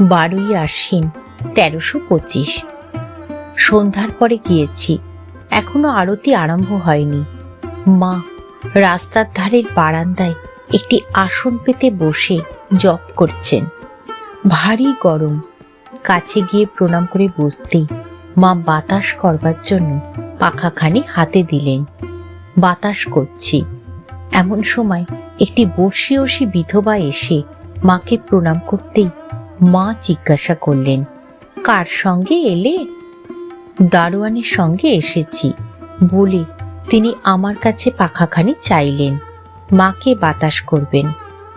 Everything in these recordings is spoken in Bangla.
12ই আশ্বিন 1325। সন্ধ্যার পরে গিয়েছি, এখনো আরতি আরম্ভ হয়নি। মা রাস্তার ধারের বারান্দায় একটি আসন পেতে বসে জপ করছেন। ভারী গরম। কাছে গিয়ে প্রণাম করে বসতেই মা বাতাস করবার জন্য পাখাখানি হাতে দিলেন। বাতাস করছি। এমন সময় একটি বর্ষীয়সী বিধবা এসে মাকে প্রণাম করতেই মা জিজ্ঞাসা করলেন, কার সঙ্গে এলে? দারোয়ানের সঙ্গে এসেছি বলে তিনি আমার কাছে পাখাখানি চাইলেন, মাকে বাতাস করবেন।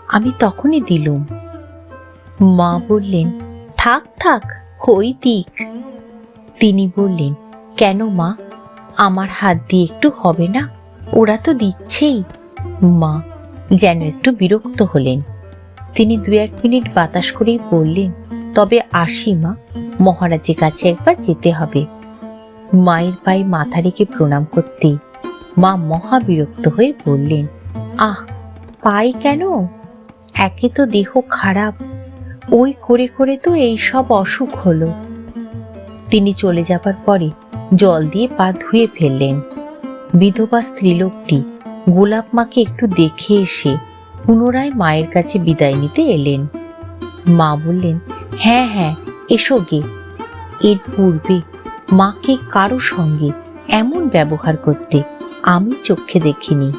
আমি তখনই দিলুম। মা বললেন, থাক থাক, হই দিক। তিনি বললেন, কেন মা, আমার হাত দিয়ে একটু হবে না? ওরা তো দিচ্ছেই। মা যেন একটু বিরক্ত হলেন। তিনি 2-1 মিনিট বাতাস করেই বললেন, তবে আসি মা, মহারাজের কাছে একবার যেতে হবে। মায়ের পায়ে মাথা রেখে প্রণাম করতেই মা মহা বিরক্ত হয়ে বললেন, আহ, পাই কেন? একে তো দেহ খারাপ, ওই করে করে তো এই সব অসুখ হলো। তিনি চলে যাবার পরে জল দিয়ে পা ধুয়ে ফেললেন। বিধবা স্ত্রীলোকটি গোলাপ মাকে একটু দেখে এসে পুনরায় মায়ের কাছে বিদায় নিতে এলেন। মা বললেন, হ্যাঁ হ্যাঁ, এসো গে। এর পূর্বে মাকে কারো সঙ্গে এমন ব্যবহার করতে আমি চোখে দেখিনি।